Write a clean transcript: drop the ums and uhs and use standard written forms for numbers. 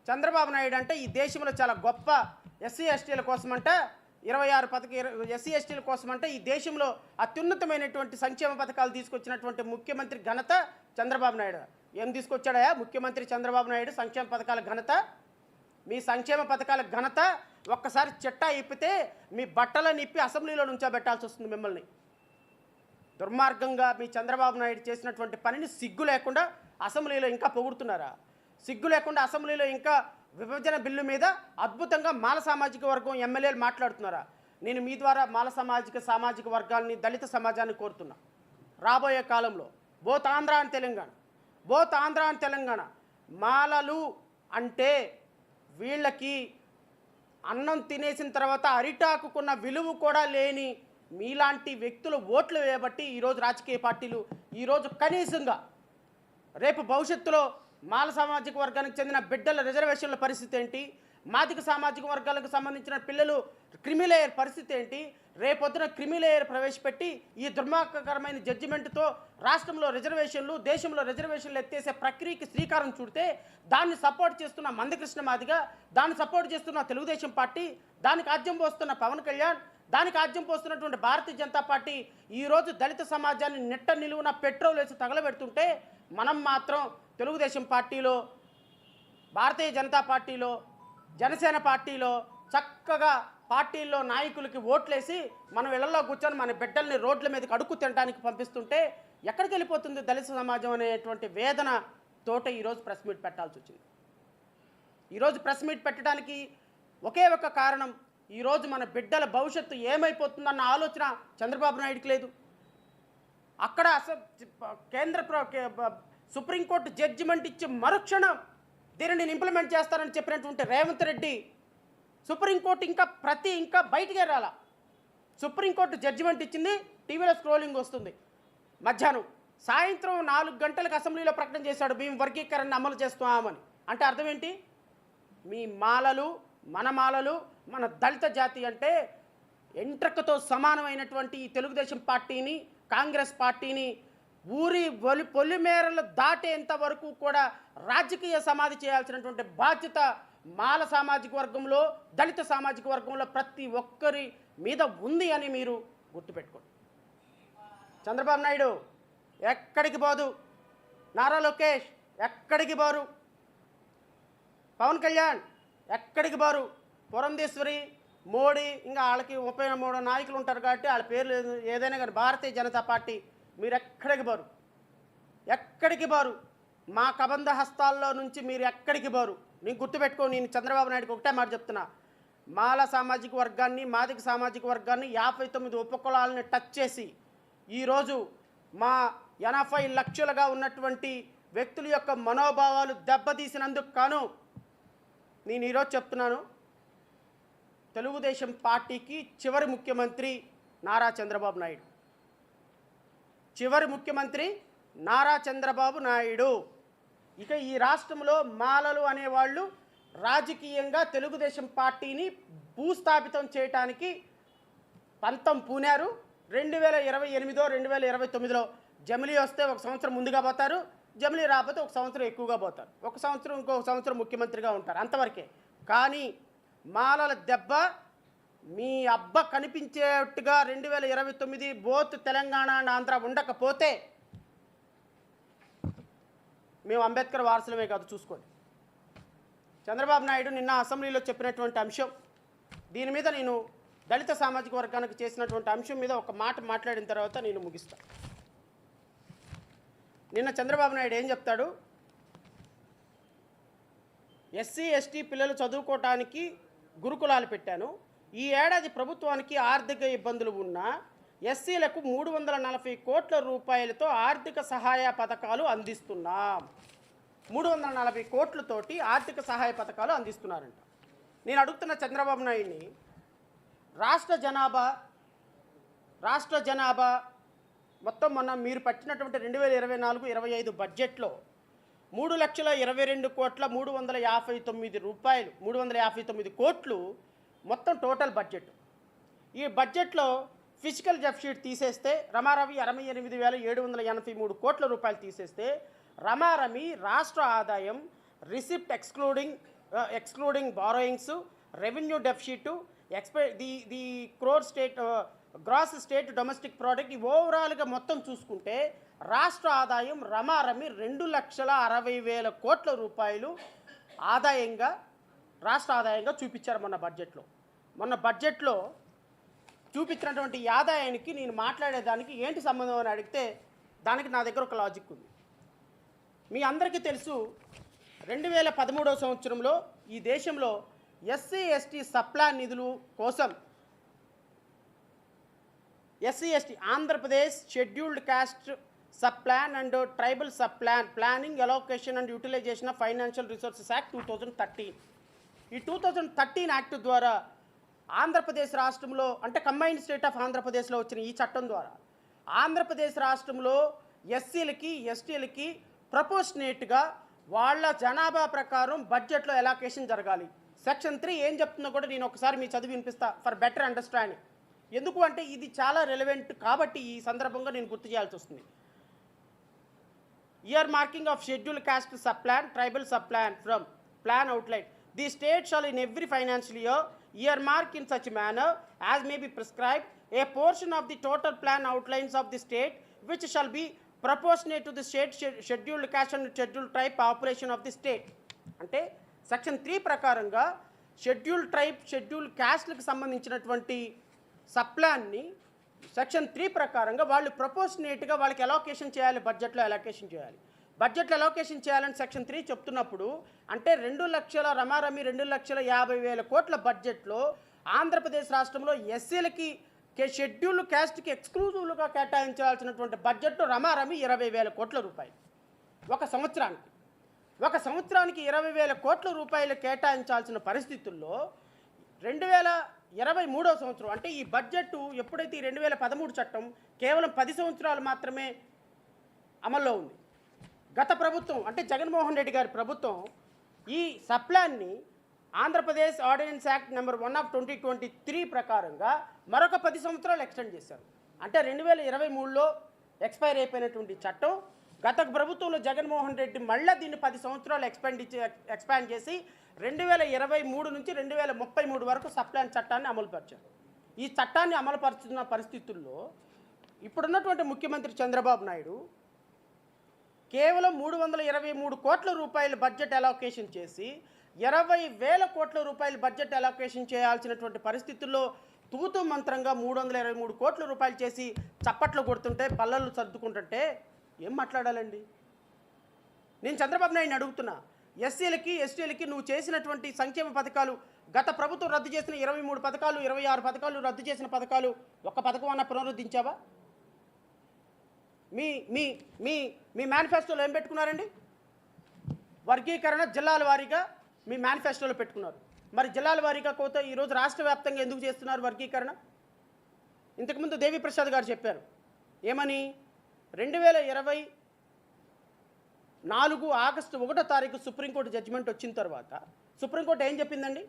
చంద్రబాబు నాయుడు అంటే ఈ దేశంలో చాలా గొప్ప ఎస్సీ ఎస్టీల కోసమంటే 26 ఎస్సీ ఎస్టీల కోసమంటే ఈ దేశంలో అత్యున్నతమైనటువంటి సంక్షేమ పథకాలు తీసుకొచ్చినటువంటి ముఖ్యమంత్రి ఘనత చంద్రబాబు నాయుడు. ఏం తీసుకొచ్చాడా ముఖ్యమంత్రి చంద్రబాబు నాయుడు? సంక్షేమ పథకాల ఘనత. మీ సంక్షేమ పథకాల ఘనత ఒక్కసారి చిట్టా ఇప్పితే మీ బట్టలను ఇప్పి అసెంబ్లీలో నుంచోబెట్టాల్సి వస్తుంది మిమ్మల్ని. దుర్మార్గంగా మీ చంద్రబాబు నాయుడు చేసినటువంటి పనిని సిగ్గు లేకుండా అసెంబ్లీలో ఇంకా పొగుడుతున్నారా? సిగ్గు లేకుండా అసెంబ్లీలో ఇంకా విభజన బిల్లు మీద అద్భుతంగా మాల సామాజిక వర్గం ఎమ్మెల్యేలు మాట్లాడుతున్నారా? నేను మీ ద్వారా మాల సామాజిక వర్గాల్ని, దళిత సమాజాన్ని కోరుతున్నా. రాబోయే కాలంలో బోత్ ఆంధ్ర అండ్ తెలంగాణ మాలలు అంటే వీళ్ళకి అన్నం తినేసిన తర్వాత అరిటాకుకున్న విలువ కూడా లేని మీలాంటి వ్యక్తులు ఓట్లు వేయబట్టి ఈరోజు రాజకీయ పార్టీలు ఈరోజు కనీసంగా రేపు భవిష్యత్తులో మాల సామాజిక వర్గానికి చెందిన బిడ్డల రిజర్వేషన్ల పరిస్థితి ఏంటి, మాదిక సామాజిక వర్గాలకు సంబంధించిన పిల్లలు క్రిమిలేయర్ పరిస్థితి ఏంటి, రేపొద్దున క్రిమిలేయర్ ప్రవేశపెట్టి ఈ దుర్మార్గకరమైన జడ్జిమెంట్తో రాష్ట్రంలో రిజర్వేషన్లు, దేశంలో రిజర్వేషన్లు ఎత్తేసే ప్రక్రియకి శ్రీకారం చుడితే దాన్ని సపోర్ట్ చేస్తున్న మందకృష్ణ మాదిగ, దాన్ని సపోర్ట్ చేస్తున్న తెలుగుదేశం పార్టీ, దానికి ఆజ్యం పోస్తున్న పవన్ కళ్యాణ్, దానికి ఆజ్యం పోస్తున్నటువంటి భారతీయ జనతా పార్టీ ఈరోజు దళిత సమాజాన్ని నిట్ట నిలువున పెట్రోల్ వేసి తగలబెడుతుంటే మనం మాత్రం తెలుగుదేశం పార్టీలో, భారతీయ జనతా పార్టీలో, జనసేన పార్టీలో చక్కగా పార్టీల్లో నాయకులకి ఓట్లేసి మనం ఇళ్లలో కూర్చొని మన బిడ్డల్ని రోడ్ల మీదకి అడుక్కు తినడానికి పంపిస్తుంటే ఎక్కడికి వెళ్ళిపోతుంది దళిత సమాజం అనేటువంటి వేదన తోట ఈరోజు ప్రెస్ మీట్ పెట్టాల్సి వచ్చింది. ఈరోజు ప్రెస్ మీట్ పెట్టడానికి ఒకే ఒక కారణం, ఈరోజు మన బిడ్డల భవిష్యత్తు ఏమైపోతుందన్న ఆలోచన చంద్రబాబు నాయుడుకి లేదు. అక్కడ సుప్రీంకోర్టు జడ్జిమెంట్ ఇచ్చి మరుక్షణం దీనిని ఇంప్లిమెంట్ చేస్తారని చెప్పినటువంటి రేవంత్ రెడ్డి సుప్రీంకోర్టు ఇంకా బయటికే రాలా. సుప్రీంకోర్టు జడ్జిమెంట్ ఇచ్చింది, టీవీలో స్క్రోలింగ్ వస్తుంది మధ్యాహ్నం, సాయంత్రం 4 గంటలకు అసెంబ్లీలో ప్రకటన చేశాడు మేము వర్గీకరణను అమలు చేస్తున్నామని. అంటే అర్థం ఏంటి? మీ మాలలు, మన దళిత జాతి అంటే ఎంట్రకతో సమానమైనటువంటి ఈ తెలుగుదేశం పార్టీని, కాంగ్రెస్ పార్టీని ఊరి పొలిమేరలు దాటేంత వరకు కూడా రాజకీయ సమాధి చేయాల్సినటువంటి బాధ్యత మాల సామాజిక వర్గంలో, దళిత సామాజిక వర్గంలో ప్రతి ఒక్కరి మీద ఉంది అని మీరు గుర్తుపెట్టుకోండి. చంద్రబాబు నాయుడు ఎక్కడికి పోదు, నారా లోకేష్ ఎక్కడికి పోరు, పవన్ కళ్యాణ్ ఎక్కడికి పోరు, పురంధేశ్వరి, మోడీ, ఇంకా వాళ్ళకి 33 నాయకులు ఉంటారు కాబట్టి వాళ్ళ పేర్లు ఏదైనా కానీ భారతీయ జనతా పార్టీ మీరు ఎక్కడికి పోరు, మా కబంధ హస్తాల్లో నుంచి మీరు ఎక్కడికి పోరు. నేను గుర్తుపెట్టుకో, నేను చంద్రబాబు నాయుడుకి ఒకటే మాట చెప్తున్నా, మాల సామాజిక వర్గాన్ని, మాదిక సామాజిక వర్గాన్ని 59 ఉపకులాలని టచ్ చేసి ఈరోజు మా 80 లక్షలుగా ఉన్నటువంటి వ్యక్తుల యొక్క మనోభావాలు దెబ్బతీసినందుకు కాను నేను ఈరోజు చెప్తున్నాను, తెలుగుదేశం పార్టీకి చివరి ముఖ్యమంత్రి నారా చంద్రబాబు నాయుడు, చివరి ముఖ్యమంత్రి నారా చంద్రబాబు నాయుడు. ఇక ఈ రాష్ట్రంలో మాలలు అనేవాళ్ళు రాజకీయంగా తెలుగుదేశం పార్టీని భూస్థాపితం చేయడానికి పంతం పూనారు. 2028 2029లో జమిలీ వస్తే 1 సంవత్సరం ముందుగా పోతారు, జమిలీ రాకపోతే 1 సంవత్సరం ఎక్కువగా పోతారు, 1 సంవత్సరం ఇంకొక సంవత్సరం ముఖ్యమంత్రిగా ఉంటారు, అంతవరకే. కానీ మాలల దెబ్బ మీ అబ్బ కనిపించేట్టుగా 2029 బోత్ తెలంగాణ అండ్ ఆంధ్ర ఉండకపోతే మేము అంబేద్కర్ వారసులమే కాదు, చూసుకోండి. చంద్రబాబు నాయుడు నిన్న అసెంబ్లీలో చెప్పినటువంటి అంశం, దీని మీద నేను దళిత సామాజిక వర్గానికి చేసినటువంటి అంశం మీద ఒక మాట మాట్లాడిన తర్వాత నేను ముగిస్తాను. నిన్న చంద్రబాబు నాయుడు ఏం చెప్తాడు, ఎస్సీ ఎస్టీ పిల్లలు చదువుకోవటానికి గురుకులాలు పెట్టాను, ఈ ఏడాది ప్రభుత్వానికి ఆర్థిక ఇబ్బందులు ఉన్నా ఎస్సీలకు 340 కోట్ల రూపాయలతో ఆర్థిక సహాయ పథకాలు అందిస్తున్నాం. 340 కోట్లతోటి ఆర్థిక సహాయ పథకాలు అందిస్తున్నారంట. నేను అడుగుతున్న చంద్రబాబు నాయుడిని, రాష్ట్ర జనాభా మొత్తం మొన్న మీరు పట్టినటువంటి 2024-25 బడ్జెట్లో 3,22,359 కోట్లు మొత్తం టోటల్ బడ్జెట్. ఈ బడ్జెట్లో ఫిజికల్ డెఫిసిట్ తీసేస్తే రమారమి 68,783 కోట్ల రూపాయలు తీసేస్తే రమారమి రాష్ట్ర ఆదాయం receipt excluding excluding borrowings, revenue deficit, the crore state gross state domestic product, ఈ ఓవరాల్గా మొత్తం చూసుకుంటే రాష్ట్ర ఆదాయం రమారమి 2,60,000 కోట్ల రూపాయలు ఆదాయంగా రాష్ట్ర ఆదాయంగా చూపించారు మొన్న బడ్జెట్లో చూపించినటువంటి ఈ ఆదాయానికి నేను మాట్లాడేదానికి ఏంటి సంబంధం అని అడిగితే దానికి నా దగ్గర ఒక లాజిక్ ఉంది. మీ అందరికీ తెలుసు 2013 సంవత్సరంలో ఈ దేశంలో ఎస్సీ ఎస్టీ సప్లాన్ నిధులు కోసం SC ST Andhra Pradesh scheduled caste sub plan and tribal sub plan planning allocation and utilisation of financial resources act 2013. ఈ 2013 యాక్ట్ ద్వారా ఆంధ్రప్రదేశ్ రాష్ట్రంలో అంటే కంబైన్డ్ స్టేట్ ఆఫ్ ఆంధ్రప్రదేశ్లో వచ్చిన ఈ చట్టం ద్వారా ఆంధ్రప్రదేశ్ రాష్ట్రంలో ఎస్సీలకి ఎస్టీలకి ప్రపోర్షనేట్గా వాళ్ళ జనాభా ప్రకారం బడ్జెట్లో ఎలాకేషన్ జరగాలి. సెక్షన్ 3 ఏం చెప్తుందో కూడా నేను ఒకసారి మీ చదివి వినిపిస్తా ఫర్ బెటర్ అండర్స్టాండింగ్. ఎందుకు అంటే ఇది చాలా రెలవెంట్ కాబట్టి ఈ సందర్భంగా నేను గుర్తు చేయాల్సి వస్తుంది. Earmarking of schedule caste sub plan tribal sub plan from plan outline the state shall in every financial year earmark in such manner as may be prescribed a portion of the total plan outlines of the state which shall be proportionate to the state scheduled caste and scheduled tribe population of the state. అంటే section 3 ప్రకారంగా scheduled tribe scheduled క్యాస్ట్లకు సంబంధించినటువంటి సప్లాన్ని section 3 ప్రకారంగా వాళ్ళు ప్రపోర్షనేట్గా వాళ్ళకి allocation చేయాలి, బడ్జెట్లో allocation చేయాలి. బడ్జెట్లో అలోకేషన్ చేయాలని సెక్షన్ 3 చెప్తున్నప్పుడు అంటే 2,50,000 కోట్ల బడ్జెట్లో ఆంధ్రప్రదేశ్ రాష్ట్రంలో ఎస్సీలకి షెడ్యూల్డ్ క్యాస్ట్కి ఎక్స్క్లూజివ్గా కేటాయించాల్సినటువంటి బడ్జెట్ రమారమి 20,000 కోట్ల రూపాయలు ఒక సంవత్సరానికి 20,000 కోట్ల రూపాయలు కేటాయించాల్సిన పరిస్థితుల్లో 2023 సంవత్సరం అంటే ఈ బడ్జెట్ ఎప్పుడైతే ఈ 2013 చట్టం కేవలం 10 సంవత్సరాలు మాత్రమే అమల్లో ఉంది. గత ప్రభుత్వం అంటే జగన్మోహన్ రెడ్డి గారి ప్రభుత్వం ఈ సప్లాన్ని Andhra Pradesh ordinance act number 1 of 2023 ప్రకారంగా మరొక 10 సంవత్సరాలు ఎక్స్టెండ్ చేశారు. అంటే 2023లో ఎక్స్పైర్ అయిపోయినటువంటి చట్టం గత ప్రభుత్వంలో జగన్మోహన్ రెడ్డి మళ్ళీ దీన్ని 10 సంవత్సరాలు ఎక్స్పాండ్ చేసి 2023 నుంచి 2033 వరకు సప్లాన్ చట్టాన్ని అమలుపరిచారు. ఈ చట్టాన్ని అమలుపరుచుతున్న పరిస్థితుల్లో ఇప్పుడున్నటువంటి ముఖ్యమంత్రి చంద్రబాబు నాయుడు కేవలం 323 కోట్ల రూపాయల బడ్జెట్ అలోకేషన్ చేసి 20,000 కోట్ల రూపాయల బడ్జెట్ అలోకేషన్ చేయాల్సినటువంటి పరిస్థితుల్లో తూతు మంత్రంగా 323 కోట్ల రూపాయలు చేసి చప్పట్లు కొడుతుంటే బల్లలు సర్దుకుంటుంటే ఏం మాట్లాడాలండి? నేను చంద్రబాబు నాయుడిని అడుగుతున్నా, ఎస్సీలకి ఎస్టీలకి నువ్వు చేసినటువంటి సంక్షేమ పథకాలు గత ప్రభుత్వం రద్దు చేసిన 23 పథకాలు 26 పథకాలు రద్దు చేసిన పథకాలు ఒక్క పథకం అన్న పునరుద్ధరించావా? మీ మీ మీ మీ మేనిఫెస్టోలో ఏం పెట్టుకున్నారండి? వర్గీకరణ జిల్లాల వారీగా మీ మేనిఫెస్టోలో పెట్టుకున్నారు. మరి జిల్లాల వారీగా కోత ఈరోజు రాష్ట్ర వ్యాప్తంగా ఎందుకు చేస్తున్నారు వర్గీకరణ? ఇంతకుముందు దేవిప్రసాద్ గారు చెప్పారు ఏమని, 2024 ఆగస్టు 1వ తారీఖు సుప్రీంకోర్టు జడ్జిమెంట్ వచ్చిన తర్వాత సుప్రీంకోర్టు ఏం చెప్పిందండి?